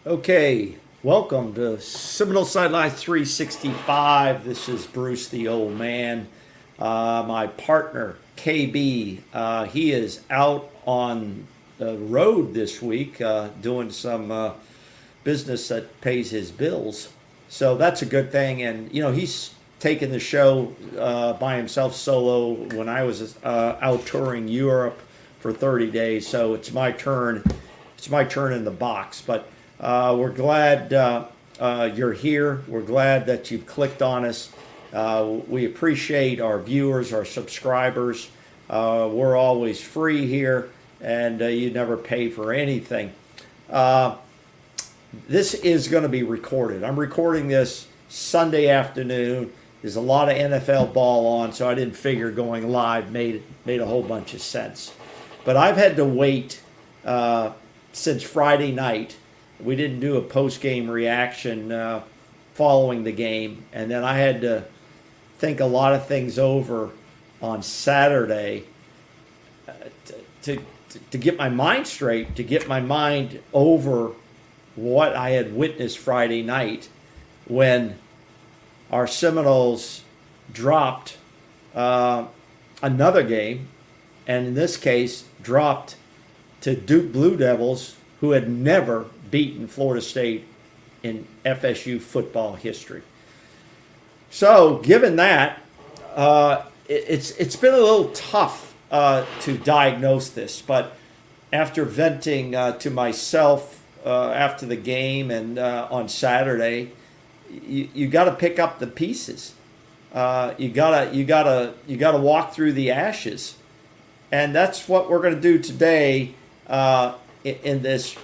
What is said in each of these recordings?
Okay, welcome to Seminole Sidelines 365. This is Bruce the Old Man. My partner, KB, he is out on the road this week doing some business that pays his bills. So that's a good thing. And, he's taken the show by himself solo when I was out touring Europe for 30 days. So it's my turn. It's my turn in the box. But we're glad you're here. We're glad that you've clicked on us. We appreciate our viewers, our subscribers. We're always free here, and you never pay for anything. This is going to be recorded. I'm recording this Sunday afternoon. There's a lot of NFL ball on, so I didn't figure going live made a whole bunch of sense. But I've had to wait since Friday night. We didn't do a post-game reaction following the game, and then I had to think a lot of things over on Saturday to get my mind straight, to get my mind over what I had witnessed Friday night when our Seminoles dropped another game, and in this case dropped to Duke Blue Devils, who had never beaten Florida State in FSU football history. So, given that, it's been a little tough to diagnose this, but after venting to myself after the game and on Saturday, you got to pick up the pieces. You gotta walk through the ashes, and that's what we're going to do today in this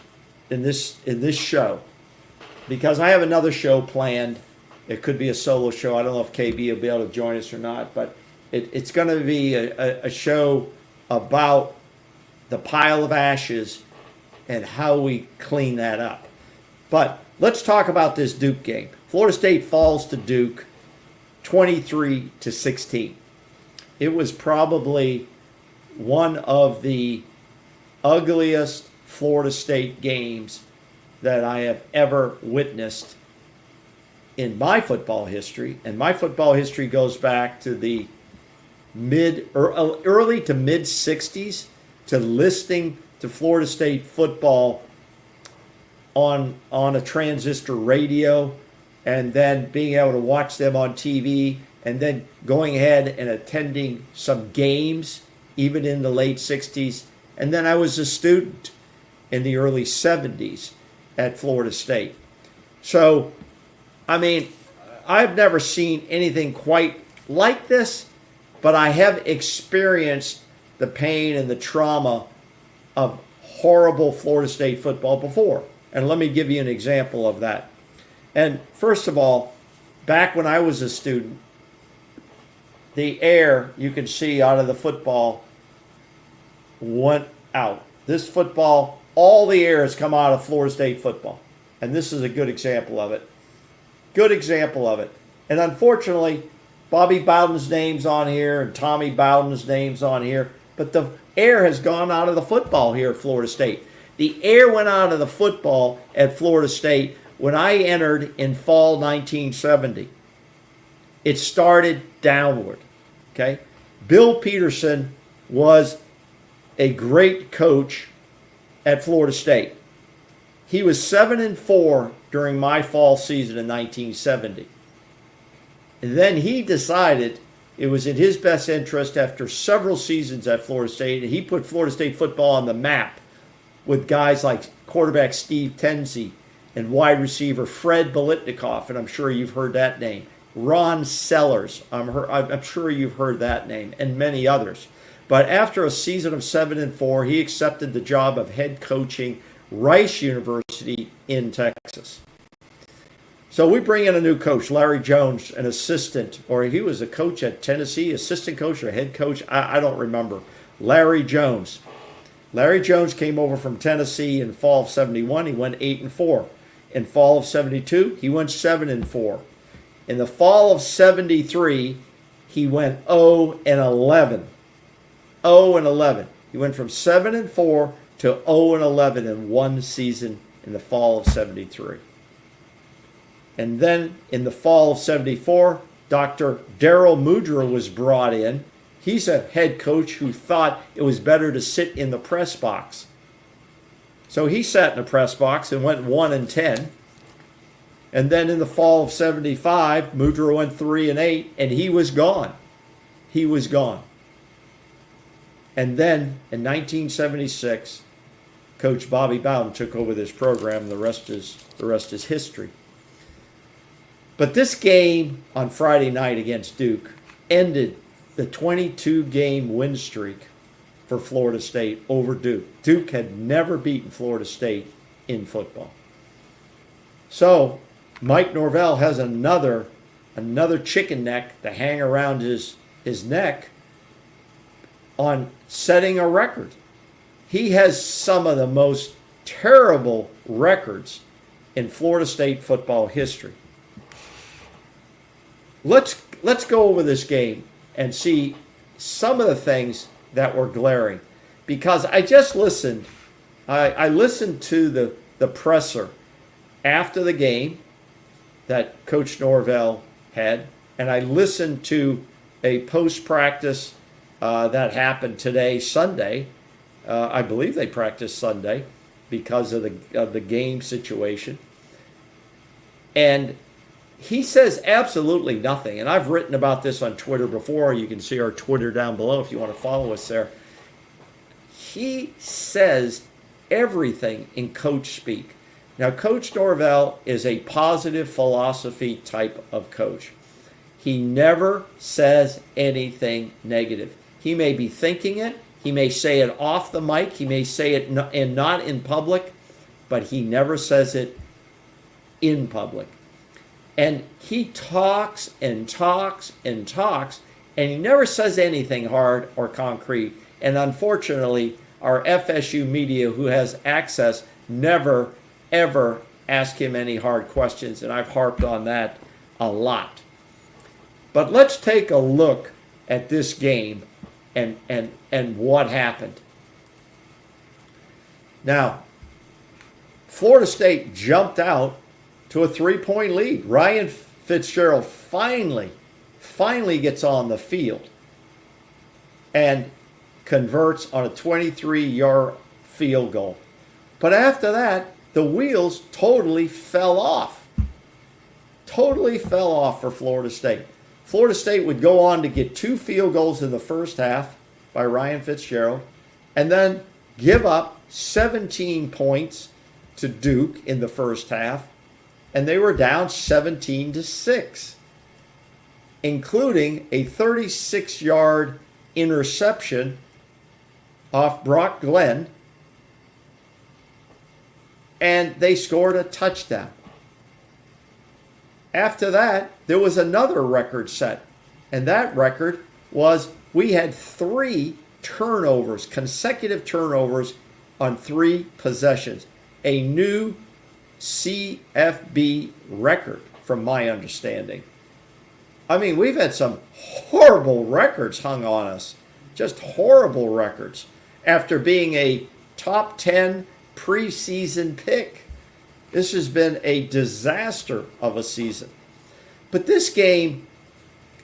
show, because I have another show planned. It could be a solo show. I don't know if KB will be able to join us or not, but it's going to be a show about the pile of ashes and how we clean that up. But let's talk about this Duke game. Florida State falls to Duke 23-16. It was probably one of the ugliest Florida State games that I have ever witnessed in my football history. And my football history goes back to the early to mid 60s, to listening to Florida State football on a transistor radio, and then being able to watch them on TV, and then going ahead and attending some games even in the late 60s. And then I was a student in the early 70s at Florida State. So, I mean, I've never seen anything quite like this, but I have experienced the pain and the trauma of horrible Florida State football before. And let me give you an example of that. And first of all, back when I was a student, the air you can see out of the football went out. This football, all the air has come out of Florida State football. And this is a good example of it. Good example of it. And unfortunately, Bobby Bowden's name's on here and Tommy Bowden's name's on here, but the air has gone out of the football here at Florida State. The air went out of the football at Florida State when I entered in fall 1970. It started downward, okay? Bill Peterson was a great coach at Florida State. He was 7-4 during my fall season in 1970. And then he decided it was in his best interest, after several seasons at Florida State, and he put Florida State football on the map with guys like quarterback Steve Tenzie and wide receiver Fred Biletnikoff, and I'm sure you've heard that name. Ron Sellers, I'm sure you've heard that name, and many others. But after a season of 7-4, he accepted the job of head coaching Rice University in Texas. So we bring in a new coach, Larry Jones, an assistant, or he was a coach at Tennessee, assistant coach or head coach, I don't remember. Larry Jones. Larry Jones came over from Tennessee in fall of 71. He went 8-4. In fall of 72, he went 7-4. In the fall of 73, he went 0-11. 0-11. He went from 7-4 to 0-11 in one season in the fall of 73. And then in the fall of 74, Dr. Daryl Mudra was brought in. He's a head coach who thought it was better to sit in the press box. So he sat in the press box and went 1-10. And then in the fall of 75, Mudra went 3-8, and he was gone. He was gone. And then in 1976, Coach Bobby Bowden took over this program. The rest is history. But this game on Friday night against Duke ended the 22-game win streak for Florida State over Duke. Duke had never beaten Florida State in football. So Mike Norvell has another chicken neck to hang around his neck on setting a record. He has some of the most terrible records in Florida State football history. Let's go over this game and see some of the things that were glaring. Because I just listened. I listened to the presser after the game that Coach Norvell had, and I listened to a post-practice that happened today, Sunday. I believe they practiced Sunday because of the game situation. And he says absolutely nothing. And I've written about this on Twitter before. You can see our Twitter down below if you want to follow us there. He says everything in coach speak. Now, Coach Norvell is a positive philosophy type of coach. He never says anything negative. He may be thinking it. He may say it off the mic. He may say it and not in public, but he never says it in public. And he talks and talks and talks, and he never says anything hard or concrete. And unfortunately, our FSU media, who has access, never, ever ask him any hard questions, and I've harped on that a lot. But let's take a look at this game and what happened. Now, Florida State jumped out to a 3-point lead. Ryan Fitzgerald finally gets on the field and converts on a 23-yard field goal. But after that, the wheels totally fell off. Totally fell off for Florida State. Florida State would go on to get 2 field goals in the first half by Ryan Fitzgerald, and then give up 17 points to Duke in the first half, and they were down 17-6, including a 36-yard interception off Brock Glenn, and they scored a touchdown. After that, there was another record set, and that record was we had 3 turnovers, consecutive turnovers on 3 possessions, a new CFB record from my understanding. I mean, we've had some horrible records hung on us, just horrible records, after being a top 10 preseason pick. This has been a disaster of a season. But this game,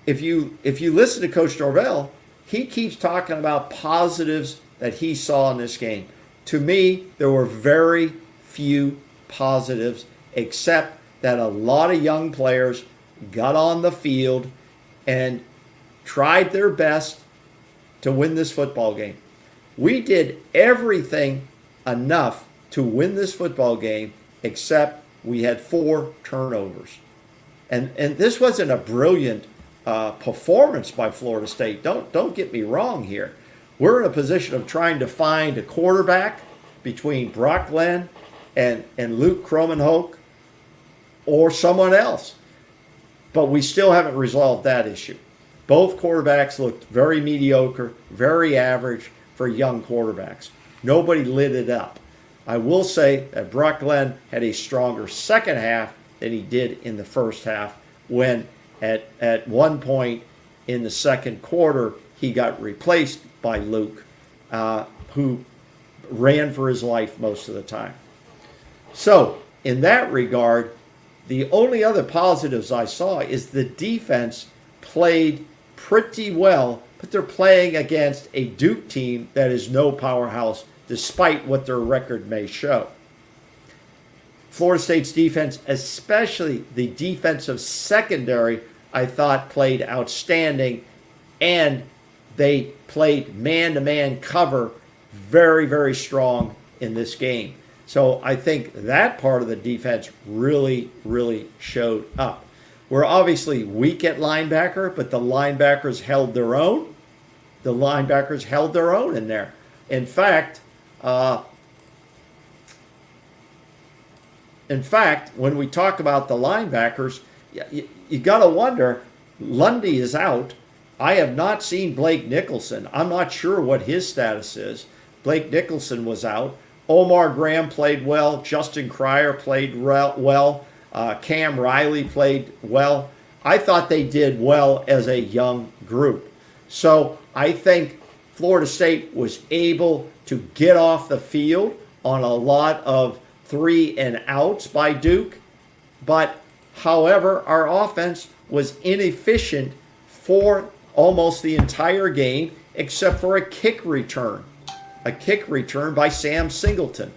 if you listen to Coach Norvell, he keeps talking about positives that he saw in this game. To me, there were very few positives, except that a lot of young players got on the field and tried their best to win this football game. We did everything enough to win this football game, except we had 4 turnovers. And this wasn't a brilliant performance by Florida State. Don't get me wrong here. We're in a position of trying to find a quarterback between Brock Glenn and Luke Kromenhoek or someone else. But we still haven't resolved that issue. Both quarterbacks looked very mediocre, very average for young quarterbacks. Nobody lit it up. I will say that Brock Glenn had a stronger second half than he did in the first half, when at one point in the second quarter, he got replaced by Luke, who ran for his life most of the time. So, in that regard, the only other positives I saw is the defense played pretty well, but they're playing against a Duke team that is no powerhouse, despite what their record may show. Florida State's defense, especially the defensive secondary, I thought played outstanding, and they played man-to-man cover very, very strong in this game. So I think that part of the defense really, really showed up. We're obviously weak at linebacker, but the linebackers held their own. The linebackers held their own in there. In fact, when we talk about the linebackers, you got to wonder, Lundy is out. I have not seen Blake Nicholson. I'm not sure what his status is. Blake Nicholson was out. Omar Graham played well. Justin Cryer played well. Cam Riley played well. I thought they did well as a young group. So I think Florida State was able to get off the field on a lot of 3 and outs by Duke. But, however, our offense was inefficient for almost the entire game, except for a kick return by Sam Singleton.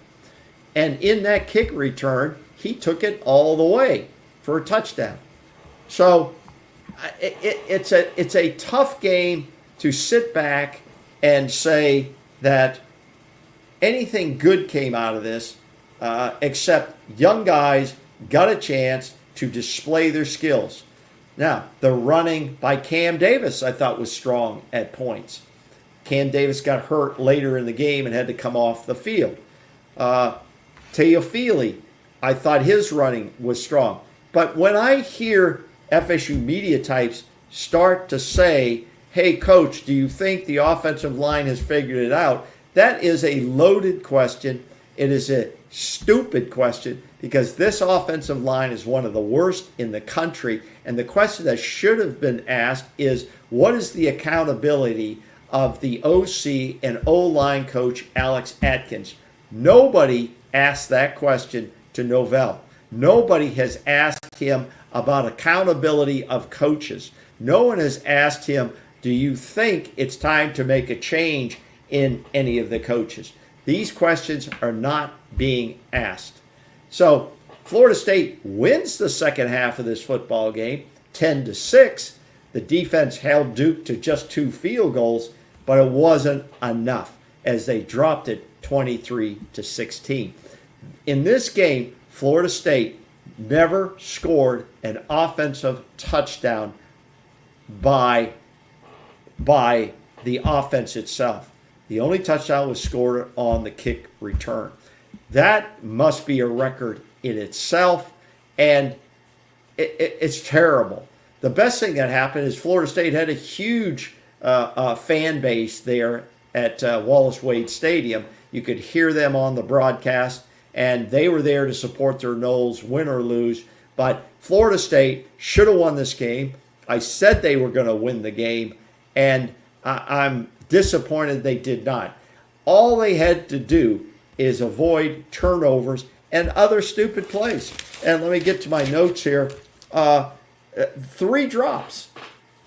And in that kick return, he took it all the way for a touchdown. So it's a tough game to sit back and say that anything good came out of this, except young guys got a chance to display their skills. Now, the running by Cam Davis I thought was strong at points. Cam Davis got hurt later in the game and had to come off the field. Teofili, I thought his running was strong. But when I hear FSU media types start to say, hey, coach, do you think the offensive line has figured it out? That is a loaded question. It is a stupid question because this offensive line is one of the worst in the country. And the question that should have been asked is, what is the accountability of the OC and O-line coach Alex Atkins? Nobody asked that question to Novell. Nobody has asked him about accountability of coaches. No one has asked him, do you think it's time to make a change in any of the coaches? These questions are not being asked. So Florida State wins the second half of this football game, 10-6. The defense held Duke to just 2 field goals, but it wasn't enough as they dropped it 23-16. In this game, Florida State never scored an offensive touchdown by the offense itself. The only touchdown was scored on the kick return. That must be a record in itself, and it's terrible. The best thing that happened is Florida State had a huge fan base there at Wallace Wade Stadium. You could hear them on the broadcast, and they were there to support their Noles, win or lose. But Florida State should have won this game. I said they were going to win the game, and I'm disappointed they did not. All they had to do is avoid turnovers and other stupid plays. And let me get to my notes here. 3 drops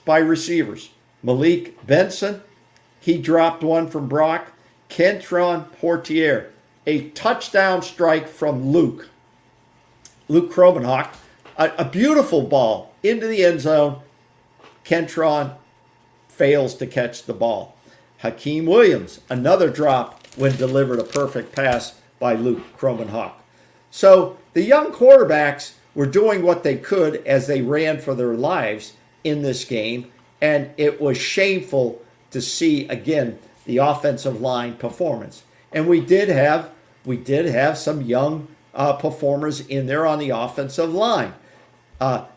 by receivers. Malik Benson, he dropped one from Brock. Kentron Portier, a touchdown strike from Luke Kromenhoek, a beautiful ball into the end zone. Kentron fails to catch the ball. Hakeem Williams, another drop when delivered a perfect pass by Luke Kromenhoek. So the young quarterbacks were doing what they could as they ran for their lives in this game, and it was shameful to see, again, the offensive line performance. And we did have some young performers in there on the offensive line.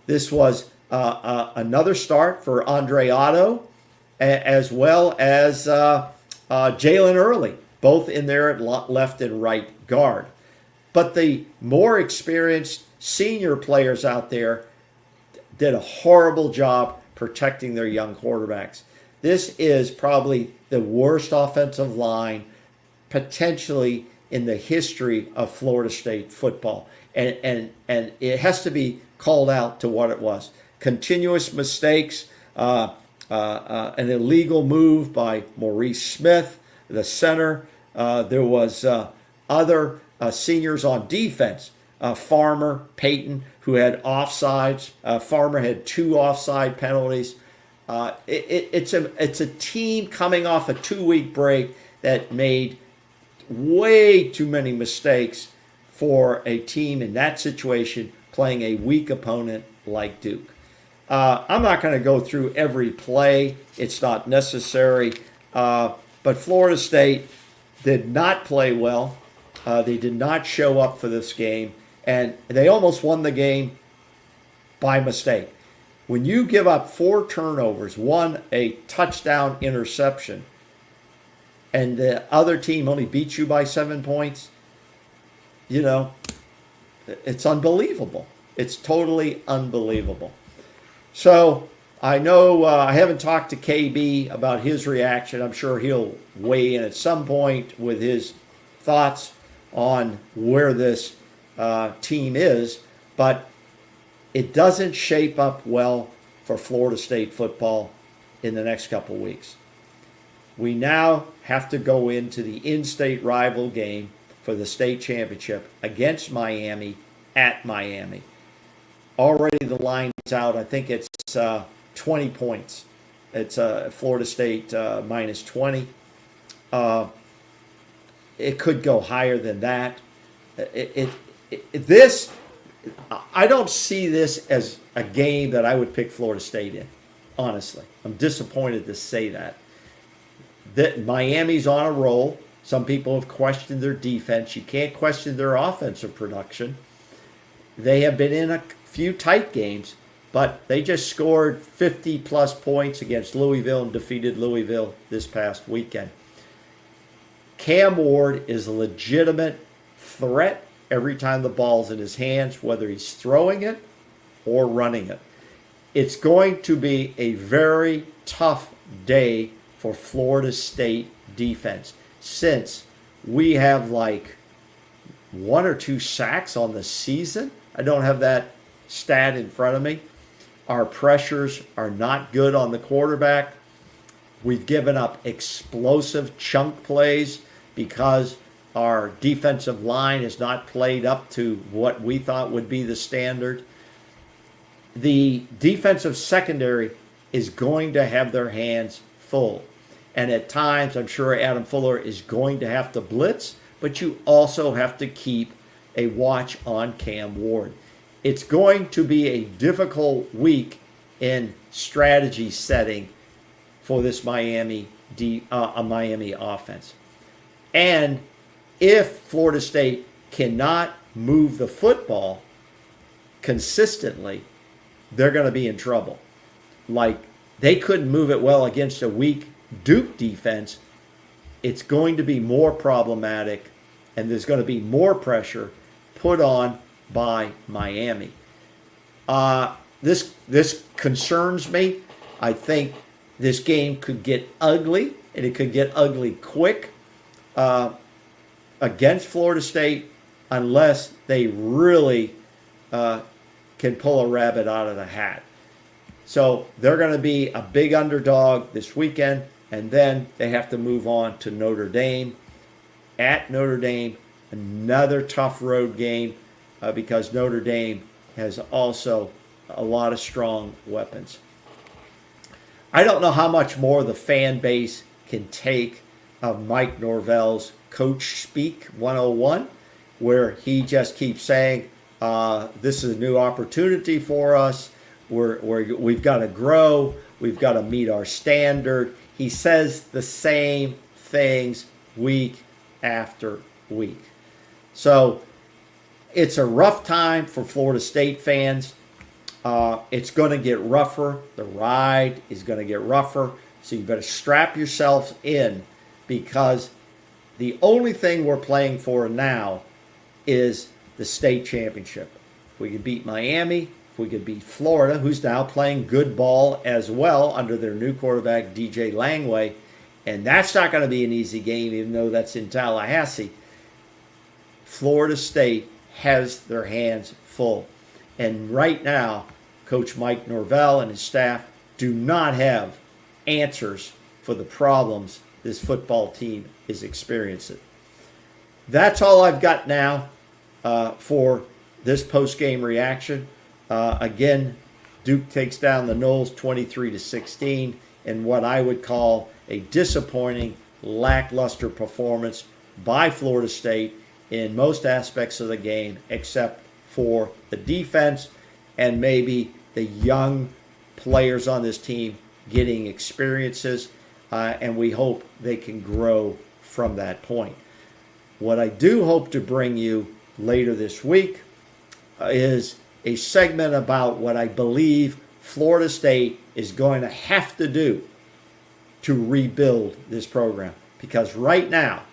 This was another start for Andre Otto, as well as Jalen Early, both in there at left and right guard. But the more experienced senior players out there did a horrible job protecting their young quarterbacks. This is probably the worst offensive line potentially in the history of Florida State football. And it has to be called out to what it was. Continuous mistakes, an illegal move by Maurice Smith, the center. There was other seniors on defense. Farmer, Peyton, who had offsides. Farmer had 2 offside penalties. It's a team coming off a 2-week break that made way too many mistakes for a team in that situation playing a weak opponent like Duke. I'm not going to go through every play. It's not necessary. But Florida State did not play well. They did not show up for this game. And they almost won the game by mistake. When you give up 4 turnovers, 1 a touchdown interception, and the other team only beats you by 7 points, it's unbelievable. It's totally unbelievable. So I know I haven't talked to KB about his reaction. I'm sure he'll weigh in at some point with his thoughts on where this team is, but it doesn't shape up well for Florida State football in the next couple weeks. We now have to go into the in-state rival game for the state championship against Miami at Miami. Already the line's out. I think it's 20 points. It's Florida State minus 20. It could go higher than that. I don't see this as a game that I would pick Florida State in, honestly. I'm disappointed to say that. That Miami's on a roll. Some people have questioned their defense. You can't question their offensive production. They have been in a few tight games, but they just scored 50-plus points against Louisville and defeated Louisville this past weekend. Cam Ward is a legitimate threat every time the ball's in his hands, whether he's throwing it or running it. It's going to be a very tough day for Florida State defense, since we have like 1 or 2 sacks on the season. I don't have that stat in front of me. Our pressures are not good on the quarterback. We've given up explosive chunk plays because our defensive line has not played up to what we thought would be the standard. The defensive secondary is going to have their hands full. And at times, I'm sure Adam Fuller is going to have to blitz, but you also have to keep a watch on Cam Ward. It's going to be a difficult week in strategy setting for this Miami offense. And if Florida State cannot move the football consistently, they're going to be in trouble. Like, they couldn't move it well against a weak Duke defense. It's going to be more problematic, and there's going to be more pressure put on by Miami. This concerns me. I think this game could get ugly, and it could get ugly quick against Florida State unless they really can pull a rabbit out of the hat. So they're going to be a big underdog this weekend, and then they have to move on to Notre Dame. At Notre Dame, another tough road game because Notre Dame has also a lot of strong weapons. I don't know how much more the fan base can take of Mike Norvell's Coach Speak 101, where he just keeps saying, this is a new opportunity for us. We've got to grow. We've got to meet our standard. He says the same things week after week. So it's a rough time for Florida State fans. It's going to get rougher. The ride is going to get rougher. So you better strap yourselves in, because the only thing we're playing for now is the state championship. If we could beat Miami, if we could beat Florida, who's now playing good ball as well under their new quarterback, DJ Langway, and that's not going to be an easy game, even though that's in Tallahassee. Florida State has their hands full. And right now, Coach Mike Norvell and his staff do not have answers for the problems this football team is experiencing. That's all I've got now for this post-game reaction. Again, Duke takes down the Noles 23-16 in what I would call a disappointing, lackluster performance by Florida State in most aspects of the game, except for the defense and maybe the young players on this team getting experiences, and we hope they can grow from that point. What I do hope to bring you later this week is a segment about what I believe Florida State is going to have to do to rebuild this program. Because right now,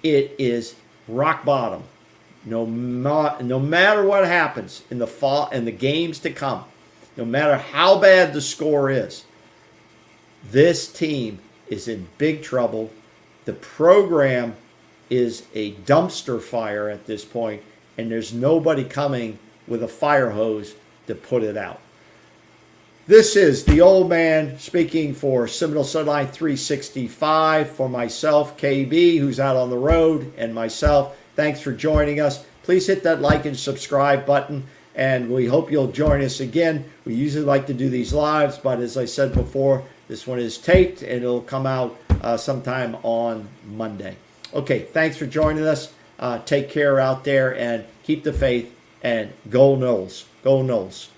it is rock bottom. No matter what happens in the fall and the games to come, no matter how bad the score is, this team is in big trouble. The program is a dumpster fire at this point, and there's nobody coming with a fire hose to put it out. This is the old man speaking for Seminole Sunlight 365, for myself, KB, who's out on the road, and myself. Thanks for joining us. Please hit that like and subscribe button, and we hope you'll join us again. We usually like to do these lives, but as I said before, this one is taped, and it'll come out sometime on Monday. Okay, thanks for joining us. Take care out there, and keep the faith, and go Noles. Go Noles.